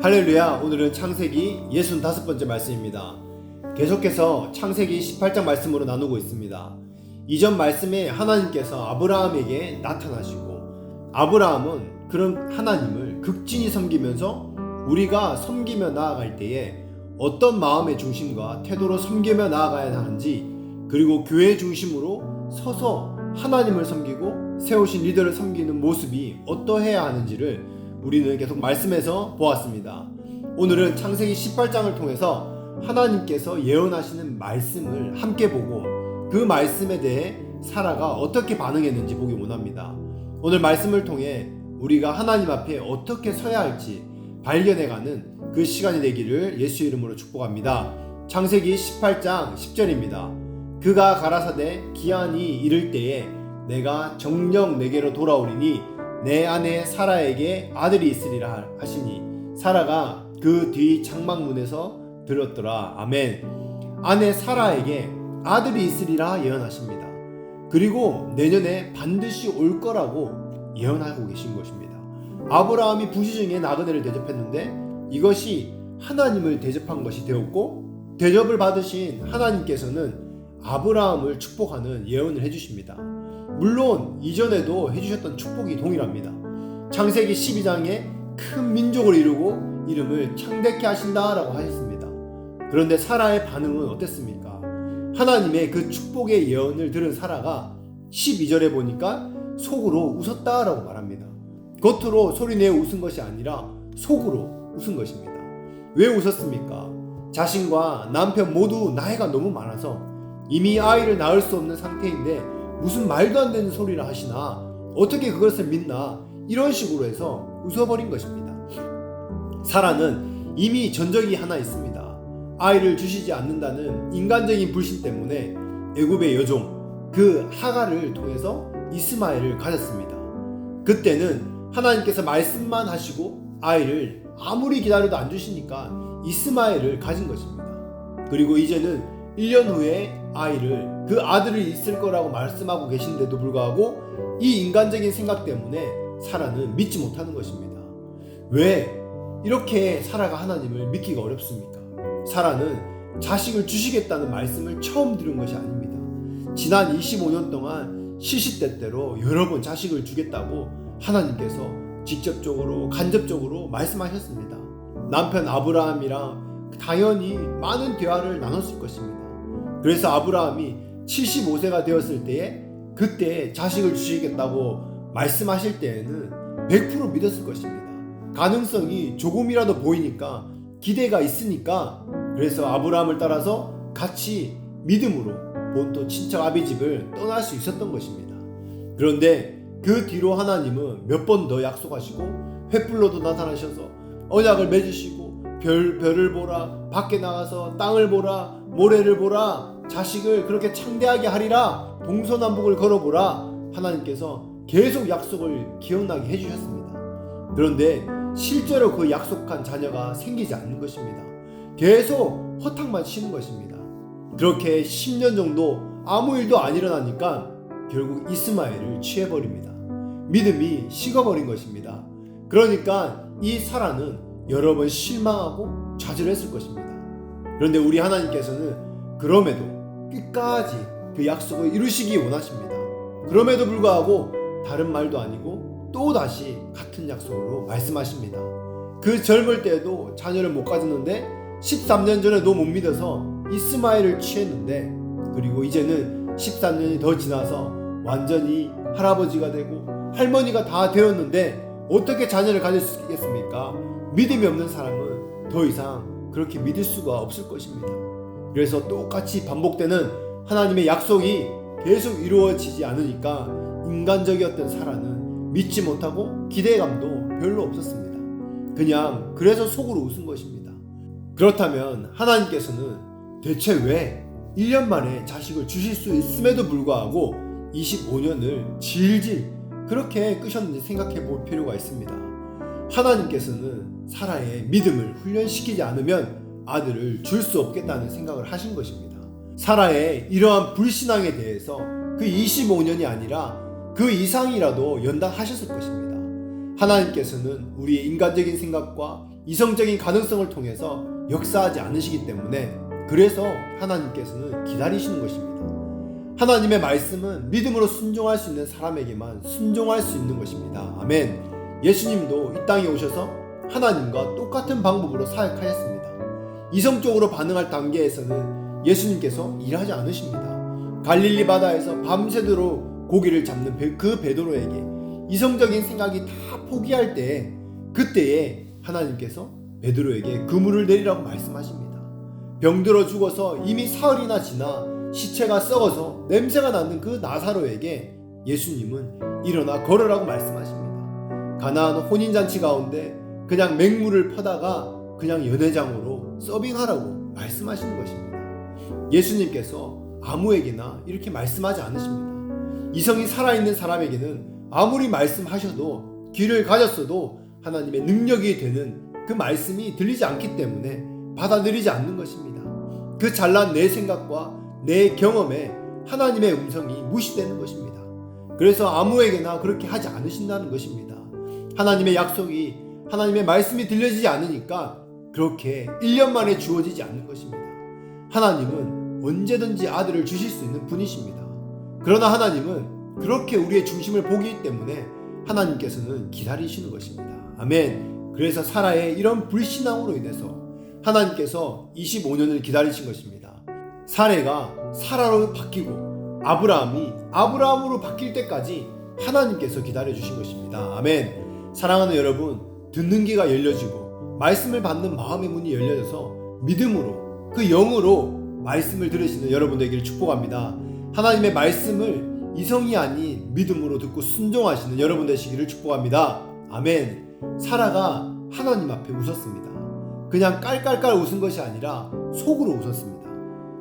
할렐루야. 오늘은 창세기 65번째 말씀입니다. 계속해서 창세기 18장 말씀으로 나누고 있습니다. 이전 말씀에 하나님께서 아브라함에게 나타나시고, 아브라함은 그런 하나님을 극진히 섬기면서 우리가 섬기며 나아갈 때에 어떤 마음의 중심과 태도로 섬기며 나아가야 하는지, 그리고 교회 중심으로 서서 하나님을 섬기고 세우신 리더를 섬기는 모습이 어떠해야 하는지를 우리는 계속 말씀에서 보았습니다. 오늘은 창세기 18장을 통해서 하나님께서 예언하시는 말씀을 함께 보고 그 말씀에 대해 사라가 어떻게 반응했는지 보기 원합니다. 오늘 말씀을 통해 우리가 하나님 앞에 어떻게 서야 할지 발견해가는 그 시간이 되기를 예수 이름으로 축복합니다. 창세기 18장 10절입니다. 그가 가라사대 기한이 이를 때에 내가 정녕 내게로 돌아오리니 내 아내 사라에게 아들이 있으리라 하시니 사라가 그 뒤 장막문에서 들었더라. 아멘. 아내 사라에게 아들이 있으리라 예언하십니다. 그리고 내년에 반드시 올 거라고 예언하고 계신 것입니다. 아브라함이 부시중에 나그네를 대접했는데 이것이 하나님을 대접한 것이 되었고, 대접을 받으신 하나님께서는 아브라함을 축복하는 예언을 해주십니다. 물론 이전에도 해주셨던 축복이 동일합니다. 창세기 12장에 큰 민족을 이루고 이름을 창대케 하신다라고 하셨습니다. 그런데 사라의 반응은 어땠습니까? 하나님의 그 축복의 예언을 들은 사라가 12절에 보니까 속으로 웃었다라고 말합니다. 겉으로 소리내어 웃은 것이 아니라 속으로 웃은 것입니다. 왜 웃었습니까? 자신과 남편 모두 나이가 너무 많아서 이미 아이를 낳을 수 없는 상태인데 무슨 말도 안 되는 소리를 하시나, 어떻게 그것을 믿나, 이런 식으로 해서 웃어버린 것입니다. 사라는 이미 전적이 하나 있습니다. 아이를 주시지 않는다는 인간적인 불신 때문에 애굽의 여종 그 하갈을 통해서 이스마엘을 가졌습니다. 그때는 하나님께서 말씀만 하시고 아이를 아무리 기다려도 안 주시니까 이스마엘을 가진 것입니다. 그리고 이제는 1년 후에 아이를, 그 아들이 있을 거라고 말씀하고 계신데도 불구하고 이 인간적인 생각 때문에 사라는 믿지 못하는 것입니다. 왜 이렇게 사라가 하나님을 믿기가 어렵습니까? 사라는 자식을 주시겠다는 말씀을 처음 들은 것이 아닙니다. 지난 25년 동안 시시때때로 여러 번 자식을 주겠다고 하나님께서 직접적으로 간접적으로 말씀하셨습니다. 남편 아브라함이랑 당연히 많은 대화를 나눴을 것입니다. 그래서 아브라함이 75세가 되었을 때에 그때 자식을 주시겠다고 말씀하실 때에는 100% 믿었을 것입니다. 가능성이 조금이라도 보이니까, 기대가 있으니까, 그래서 아브라함을 따라서 같이 믿음으로 본토 친척 아비집을 떠날 수 있었던 것입니다. 그런데 그 뒤로 하나님은 몇 번 더 약속하시고 횃불로도 나타나셔서 언약을 맺으시고 별을 보라, 밖에 나가서 땅을 보라, 모래를 보라, 자식을 그렇게 창대하게 하리라, 동서남북을 걸어보라, 하나님께서 계속 약속을 기억나게 해주셨습니다. 그런데 실제로 그 약속한 자녀가 생기지 않는 것입니다. 계속 허탕만 치는 것입니다. 그렇게 10년 정도 아무 일도 안 일어나니까 결국 이스마엘을 취해버립니다. 믿음이 식어버린 것입니다. 그러니까 이 사라는 여러 번 실망하고 좌절했을 것입니다. 그런데 우리 하나님께서는 그럼에도 끝까지 그 약속을 이루시기 원하십니다. 그럼에도 불구하고 다른 말도 아니고 또다시 같은 약속으로 말씀하십니다. 그 젊을 때에도 자녀를 못 가졌는데 13년 전에도 못 믿어서 이스마엘을 취했는데, 그리고 이제는 13년이 더 지나서 완전히 할아버지가 되고 할머니가 다 되었는데 어떻게 자녀를 가질 수 있겠습니까? 믿음이 없는 사람은 더 이상 그렇게 믿을 수가 없을 것입니다. 그래서 똑같이 반복되는 하나님의 약속이 계속 이루어지지 않으니까 인간적이었던 사라는 믿지 못하고 기대감도 별로 없었습니다. 그냥 그래서 속으로 웃은 것입니다. 그렇다면 하나님께서는 대체 왜 1년 만에 자식을 주실 수 있음에도 불구하고 25년을 질질 그렇게 끄셨는지 생각해 볼 필요가 있습니다. 하나님께서는 사라의 믿음을 훈련시키지 않으면 아들을 줄 수 없겠다는 생각을 하신 것입니다. 사라의 이러한 불신앙에 대해서 그 25년이 아니라 그 이상이라도 연단하셨을 것입니다. 하나님께서는 우리의 인간적인 생각과 이성적인 가능성을 통해서 역사하지 않으시기 때문에 그래서 하나님께서는 기다리시는 것입니다. 하나님의 말씀은 믿음으로 순종할 수 있는 사람에게만 순종할 수 있는 것입니다. 아멘. 예수님도 이 땅에 오셔서 하나님과 똑같은 방법으로 사역하셨습니다. 이성적으로 반응할 단계에서는 예수님께서 일하지 않으십니다. 갈릴리 바다에서 밤새도록 고기를 잡는 그 베드로에게 이성적인 생각이 다 포기할 때 그때에 하나님께서 베드로에게 그물을 내리라고 말씀하십니다. 병들어 죽어서 이미 사흘이나 지나 시체가 썩어서 냄새가 나는 그 나사로에게 예수님은 일어나 걸으라고 말씀하십니다. 가나안 혼인잔치 가운데 그냥 맹물을 퍼다가 그냥 연회장으로 서빙하라고 말씀하시는 것입니다. 예수님께서 아무에게나 이렇게 말씀하지 않으십니다. 이성이 살아있는 사람에게는 아무리 말씀하셔도 귀를 가졌어도 하나님의 능력이 되는 그 말씀이 들리지 않기 때문에 받아들이지 않는 것입니다. 그 잘난 내 생각과 내 경험에 하나님의 음성이 무시되는 것입니다. 그래서 아무에게나 그렇게 하지 않으신다는 것입니다. 하나님의 약속이 하나님의 말씀이 들려지지 않으니까 그렇게 1년 만에 주어지지 않는 것입니다. 하나님은 언제든지 아들을 주실 수 있는 분이십니다. 그러나 하나님은 그렇게 우리의 중심을 보기 때문에 하나님께서는 기다리시는 것입니다. 아멘. 그래서 사라의 이런 불신앙으로 인해서 하나님께서 25년을 기다리신 것입니다. 사레가 사라로 바뀌고 아브라함이 아브라함으로 바뀔 때까지 하나님께서 기다려주신 것입니다. 아멘. 사랑하는 여러분, 듣는 귀가 열려지고 말씀을 받는 마음의 문이 열려져서 믿음으로 그 영으로 말씀을 들으시는 여러분 되기를 축복합니다. 하나님의 말씀을 이성이 아닌 믿음으로 듣고 순종하시는 여러분 되시기를 축복합니다. 아멘. 사라가 하나님 앞에 웃었습니다. 그냥 깔깔깔 웃은 것이 아니라 속으로 웃었습니다.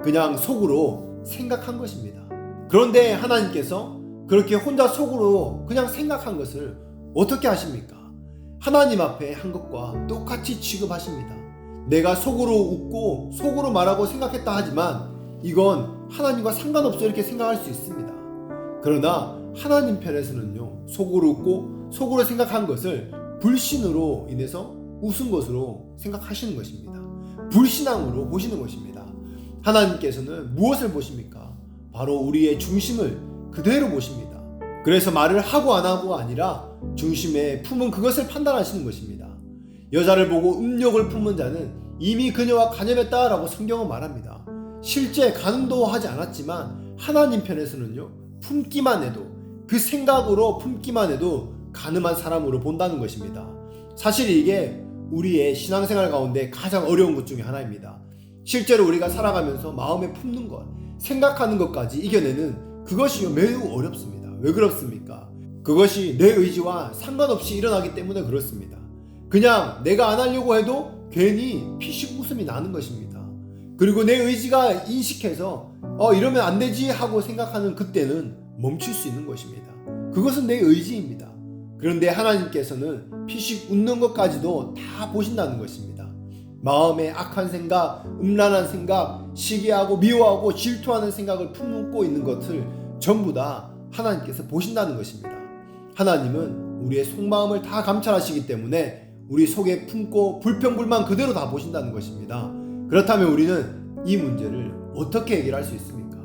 그냥 속으로 생각한 것입니다. 그런데 하나님께서 그렇게 혼자 속으로 그냥 생각한 것을 어떻게 하십니까? 하나님 앞에 한 것과 똑같이 취급하십니다. 내가 속으로 웃고 속으로 말하고 생각했다 하지만 이건 하나님과 상관없어 이렇게 생각할 수 있습니다. 그러나 하나님 편에서는요, 속으로 웃고 속으로 생각한 것을 불신으로 인해서 웃은 것으로 생각하시는 것입니다. 불신앙으로 보시는 것입니다. 하나님께서는 무엇을 보십니까? 바로 우리의 중심을 그대로 보십니다. 그래서 말을 하고 안 하고가 아니라 중심에 품은 그것을 판단하시는 것입니다. 여자를 보고 음욕을 품은 자는 이미 그녀와 간염했다라고 성경은 말합니다. 실제 간음도 하지 않았지만 하나님 편에서는요, 품기만 해도, 그 생각으로 품기만 해도 간음한 사람으로 본다는 것입니다. 사실 이게 우리의 신앙생활 가운데 가장 어려운 것 중에 하나입니다. 실제로 우리가 살아가면서 마음에 품는 것, 생각하는 것까지 이겨내는 그것이 매우 어렵습니다. 왜 그렇습니까? 그것이 내 의지와 상관없이 일어나기 때문에 그렇습니다. 그냥 내가 안 하려고 해도 괜히 피식 웃음이 나는 것입니다. 그리고 내 의지가 인식해서 이러면 안 되지 하고 생각하는 그때는 멈출 수 있는 것입니다. 그것은 내 의지입니다. 그런데 하나님께서는 피식 웃는 것까지도 다 보신다는 것입니다. 마음에 악한 생각, 음란한 생각, 시기하고 미워하고 질투하는 생각을 품고 있는 것을 전부 다 하나님께서 보신다는 것입니다. 하나님은 우리의 속마음을 다 감찰하시기 때문에 우리 속에 품고 불평불만 그대로 다 보신다는 것입니다. 그렇다면 우리는 이 문제를 어떻게 해결할 수 있습니까?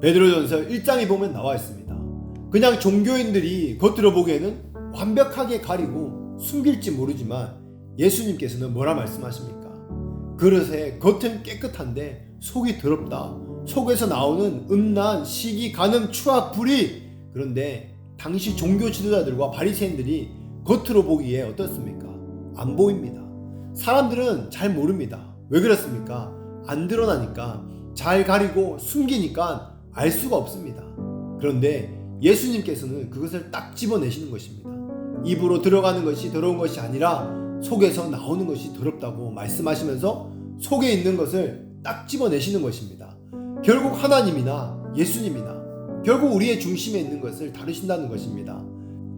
베드로전서 1장에 보면 나와 있습니다. 그냥 종교인들이 겉으로 보기에는 완벽하게 가리고 숨길지 모르지만 예수님께서는 뭐라 말씀하십니까? 그릇에 겉은 깨끗한데 속이 더럽다. 속에서 나오는 음란, 시기, 간음, 추악, 불의. 그런데 당시 종교 지도자들과 바리새인들이 겉으로 보기에 어떻습니까? 안 보입니다. 사람들은 잘 모릅니다. 왜 그렇습니까? 안 드러나니까, 잘 가리고 숨기니까 알 수가 없습니다. 그런데 예수님께서는 그것을 딱 집어내시는 것입니다. 입으로 들어가는 것이 더러운 것이 아니라 속에서 나오는 것이 더럽다고 말씀하시면서 속에 있는 것을 딱 집어내시는 것입니다. 결국 하나님이나 예수님이나 결국 우리의 중심에 있는 것을 다루신다는 것입니다.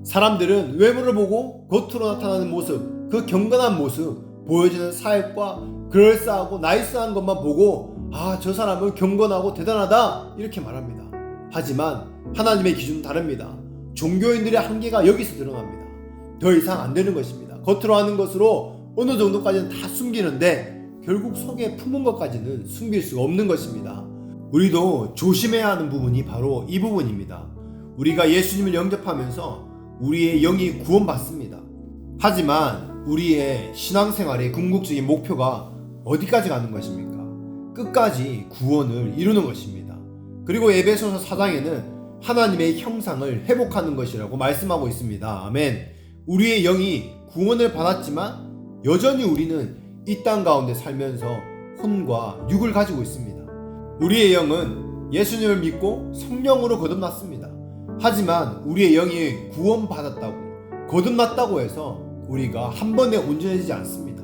사람들은 외모를 보고 겉으로 나타나는 모습, 그 경건한 모습, 보여지는 사역과 그럴싸하고 나이스한 것만 보고 저 사람은 경건하고 대단하다 이렇게 말합니다. 하지만 하나님의 기준은 다릅니다. 종교인들의 한계가 여기서 드러납니다. 더 이상 안 되는 것입니다. 겉으로 하는 것으로 어느 정도까지는 다 숨기는데 결국 속에 품은 것까지는 숨길 수가 없는 것입니다. 우리도 조심해야 하는 부분이 바로 이 부분입니다. 우리가 예수님을 영접하면서 우리의 영이 구원받습니다. 하지만 우리의 신앙생활의 궁극적인 목표가 어디까지 가는 것입니까? 끝까지 구원을 이루는 것입니다. 그리고 에베소서 4장에는 하나님의 형상을 회복하는 것이라고 말씀하고 있습니다. 아멘. 우리의 영이 구원을 받았지만 여전히 우리는 이 땅 가운데 살면서 혼과 육을 가지고 있습니다. 우리의 영은 예수님을 믿고 성령으로 거듭났습니다. 하지만 우리의 영이 구원받았다고 거듭났다고 해서 우리가 한 번에 온전해지지 않습니다.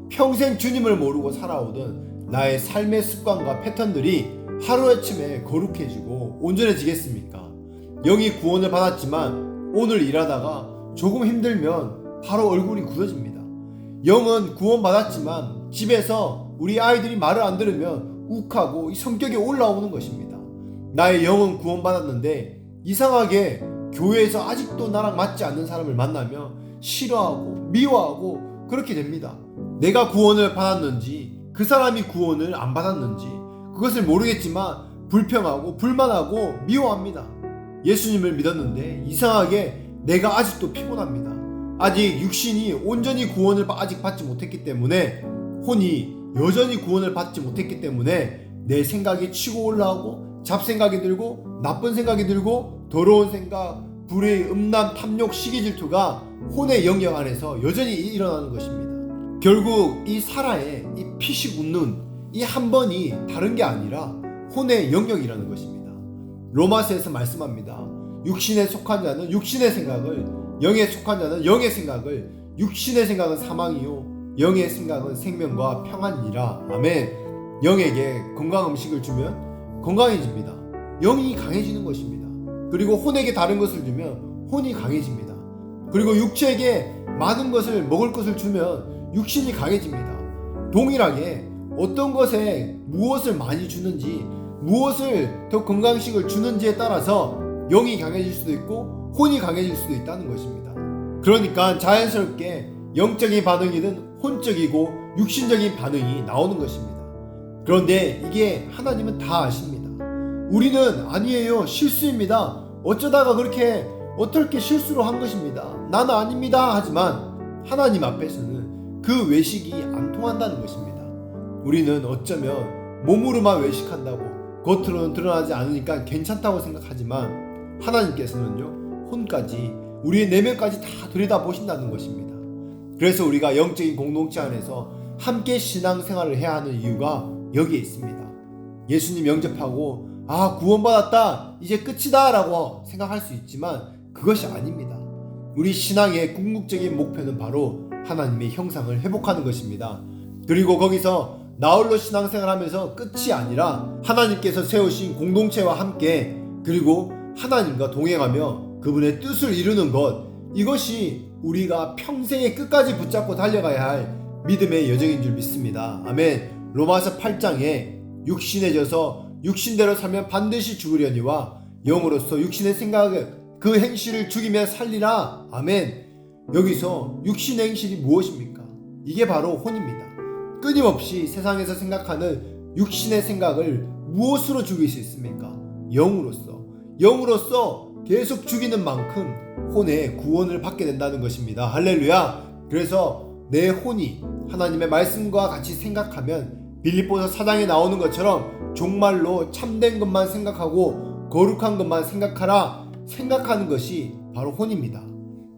평생 주님을 모르고 살아오던 나의 삶의 습관과 패턴들이 하루아침에 거룩해지고 온전해지겠습니까? 영이 구원을 받았지만 오늘 일하다가 조금 힘들면 바로 얼굴이 굳어집니다. 영은 구원받았지만 집에서 우리 아이들이 말을 안 들으면 욱하고 성격이 올라오는 것입니다. 나의 영은 구원받았는데 이상하게 교회에서 아직도 나랑 맞지 않는 사람을 만나면 싫어하고 미워하고 그렇게 됩니다. 내가 구원을 받았는지 그 사람이 구원을 안 받았는지 그것을 모르겠지만 불평하고 불만하고 미워합니다. 예수님을 믿었는데 이상하게 내가 아직도 피곤합니다. 아직 육신이 온전히 구원을 아직 받지 못했기 때문에 혼이 여전히 구원을 받지 못했기 때문에 내 생각이 치고 올라오고 잡생각이 들고 나쁜 생각이 들고 더러운 생각, 불의, 음란, 탐욕, 시기, 질투가 혼의 영역 안에서 여전히 일어나는 것입니다. 결국 이 사라의 이 피식 웃는 이 한 번이 다른 게 아니라 혼의 영역이라는 것입니다. 로마서에서 말씀합니다. 육신에 속한 자는 육신의 생각을, 영에 속한 자는 영의 생각을, 육신의 생각은 사망이요 영의 생각은 생명과 평안이니라. 아멘. 영에게 건강 음식을 주면 건강해집니다. 영이 강해지는 것입니다. 그리고 혼에게 다른 것을 주면 혼이 강해집니다. 그리고 육체에게 많은 것을 먹을 것을 주면 육신이 강해집니다. 동일하게 어떤 것에 무엇을 많이 주는지, 무엇을 더 건강식을 주는지에 따라서 영이 강해질 수도 있고 혼이 강해질 수도 있다는 것입니다. 그러니까 자연스럽게 영적인 반응이든 혼적이고 육신적인 반응이 나오는 것입니다. 그런데 이게 하나님은 다 아십니다. 우리는 아니에요, 실수입니다, 어쩌다가 그렇게 어떻게 실수로 한 것입니다, 나는 아닙니다 하지만 하나님 앞에서는 그 외식이 안 통한다는 것입니다. 우리는 어쩌면 몸으로만 외식한다고 겉으로는 드러나지 않으니까 괜찮다고 생각하지만 하나님께서는요, 혼까지 우리의 내면까지 다 들여다보신다는 것입니다. 그래서 우리가 영적인 공동체 안에서 함께 신앙생활을 해야 하는 이유가 여기에 있습니다. 예수님 영접하고 구원받았다, 이제 끝이다 라고 생각할 수 있지만 그것이 아닙니다. 우리 신앙의 궁극적인 목표는 바로 하나님의 형상을 회복하는 것입니다. 그리고 거기서 나홀로 신앙생활하면서 끝이 아니라 하나님께서 세우신 공동체와 함께 그리고 하나님과 동행하며 그분의 뜻을 이루는 것, 이것이 우리가 평생의 끝까지 붙잡고 달려가야 할 믿음의 여정인 줄 믿습니다. 아멘. 로마서 8장에 육신해져서 육신대로 살면 반드시 죽으려니와 영으로서 육신의 생각을 그 행실을 죽이며 살리라. 아멘. 여기서 육신의 행실이 무엇입니까? 이게 바로 혼입니다. 끊임없이 세상에서 생각하는 육신의 생각을 무엇으로 죽일 수 있습니까? 영으로서 계속 죽이는 만큼 혼의 구원을 받게 된다는 것입니다. 할렐루야. 그래서 내 혼이 하나님의 말씀과 같이 생각하면 빌립보서 4장에 나오는 것처럼 종말로 참된 것만 생각하고 거룩한 것만 생각하라. 생각하는 것이 바로 혼입니다.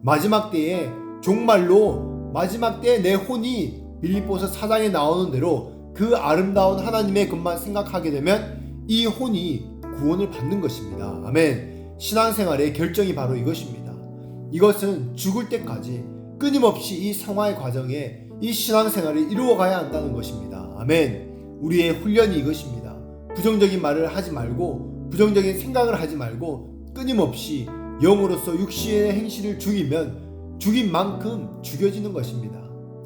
마지막 때에 종말로 마지막 때에 내 혼이 빌립보서 4장에 나오는 대로 그 아름다운 하나님의 것만 생각하게 되면 이 혼이 구원을 받는 것입니다. 아멘. 신앙생활의 결정이 바로 이것입니다. 이것은 죽을 때까지 끊임없이 이 성화의 과정에 이 신앙생활을 이루어가야 한다는 것입니다. 아멘. 우리의 훈련이 이것입니다. 부정적인 말을 하지 말고 부정적인 생각을 하지 말고 끊임없이 영으로서 육신의 행실을 죽이면 죽인 만큼 죽여지는 것입니다.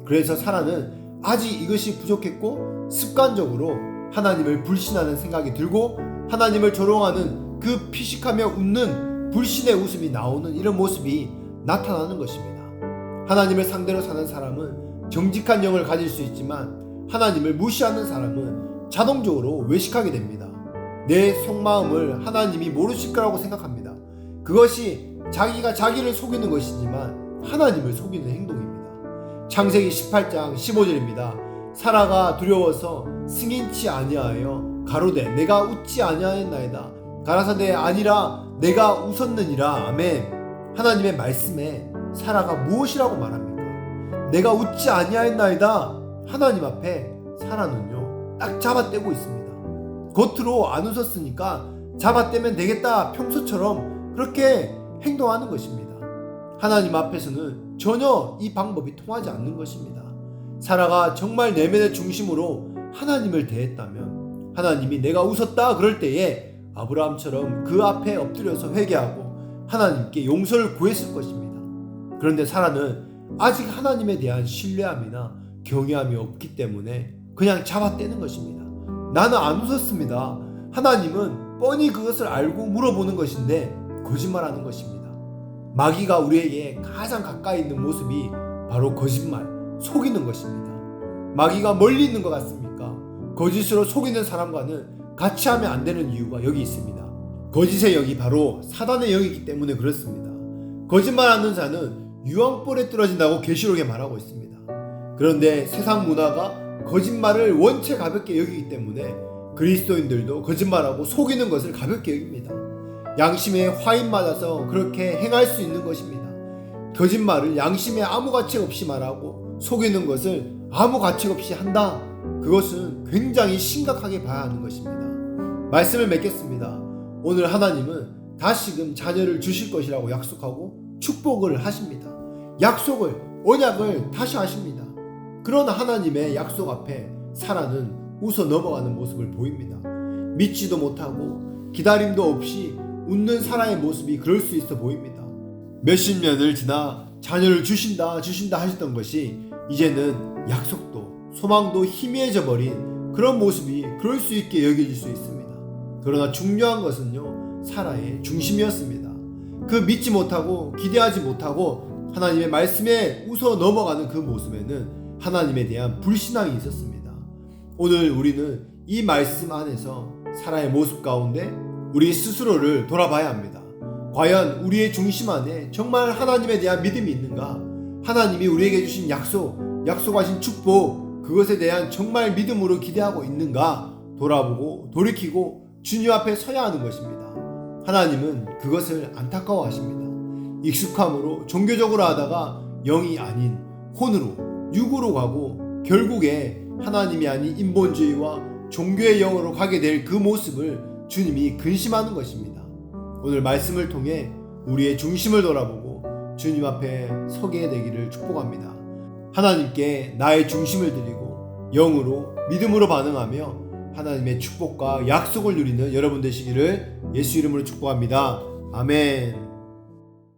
그래서 사라는 아직 이것이 부족했고 습관적으로 하나님을 불신하는 생각이 들고 하나님을 조롱하는 그 피식하며 웃는 불신의 웃음이 나오는 이런 모습이 나타나는 것입니다. 하나님을 상대로 사는 사람은 정직한 영을 가질 수 있지만 하나님을 무시하는 사람은 자동적으로 외식하게 됩니다. 내 속마음을 하나님이 모르실 거라고 생각합니다. 그것이 자기가 자기를 속이는 것이지만 하나님을 속이는 행동입니다. 창세기 18장 15절입니다. 사라가 두려워서 승인치 아니하여 가로되 내가 웃지 아니하였나이다. 가라사대 아니라 내가 웃었느니라. 아멘. 하나님의 말씀에 사라가 무엇이라고 말합니까? 내가 웃지 아니하였나이다. 하나님 앞에 사라는요 딱 잡아떼고 있습니다. 겉으로 안 웃었으니까 잡아떼면 되겠다, 평소처럼 그렇게 행동하는 것입니다. 하나님 앞에서는 전혀 이 방법이 통하지 않는 것입니다. 사라가 정말 내면의 중심으로 하나님을 대했다면 하나님이 내가 웃었다 그럴 때에 아브라함처럼 그 앞에 엎드려서 회개하고 하나님께 용서를 구했을 것입니다. 그런데 사라는 아직 하나님에 대한 신뢰함이나 경외함이 없기 때문에 그냥 잡아떼는 것입니다. 나는 안 웃었습니다. 하나님은 뻔히 그것을 알고 물어보는 것인데 거짓말하는 것입니다. 마귀가 우리에게 가장 가까이 있는 모습이 바로 거짓말, 속이는 것입니다. 마귀가 멀리 있는 것 같습니까? 거짓으로 속이는 사람과는 같이 하면 안 되는 이유가 여기 있습니다. 거짓의 영이 바로 사단의 영이기 때문에 그렇습니다. 거짓말하는 자는 유황불에 떨어진다고 계시록에 말하고 있습니다. 그런데 세상 문화가 거짓말을 원체 가볍게 여기기 때문에 그리스도인들도 거짓말하고 속이는 것을 가볍게 여깁니다. 양심에 화인 맞아서 그렇게 행할 수 있는 것입니다. 거짓말을 양심에 아무 가치 없이 말하고 속이는 것을 아무 가치 없이 한다. 그것은 굉장히 심각하게 봐야 하는 것입니다. 말씀을 맺겠습니다. 오늘 하나님은 다시금 자녀를 주실 것이라고 약속하고 축복을 하십니다. 약속을, 언약을 다시 하십니다. 그러나 하나님의 약속 앞에 사라는 웃어 넘어가는 모습을 보입니다. 믿지도 못하고 기다림도 없이 웃는 사라의 모습이 그럴 수 있어 보입니다. 몇십 년을 지나 자녀를 주신다 하셨던 것이 이제는 약속도 소망도 희미해져 버린 그런 모습이 그럴 수 있게 여겨질 수 있습니다. 그러나 중요한 것은요, 사라의 중심이었습니다. 그 믿지 못하고 기대하지 못하고 하나님의 말씀에 웃어 넘어가는 그 모습에는 하나님에 대한 불신앙이 있었습니다. 오늘 우리는 이 말씀 안에서 사라의 모습 가운데 우리 스스로를 돌아봐야 합니다. 과연 우리의 중심 안에 정말 하나님에 대한 믿음이 있는가? 하나님이 우리에게 주신 약속하신 축복, 그것에 대한 정말 믿음으로 기대하고 있는가? 돌아보고 돌이키고 주님 앞에 서야 하는 것입니다. 하나님은 그것을 안타까워하십니다. 익숙함으로 종교적으로 하다가 영이 아닌 혼으로, 육으로 가고 결국에 하나님이 아닌 인본주의와 종교의 영으로 가게 될 그 모습을 주님이 근심하는 것입니다. 오늘 말씀을 통해 우리의 중심을 돌아보고 주님 앞에 서게 되기를 축복합니다. 하나님께 나의 중심을 드리고 영으로 믿음으로 반응하며 하나님의 축복과 약속을 누리는 여러분 되시기를 예수 이름으로 축복합니다. 아멘.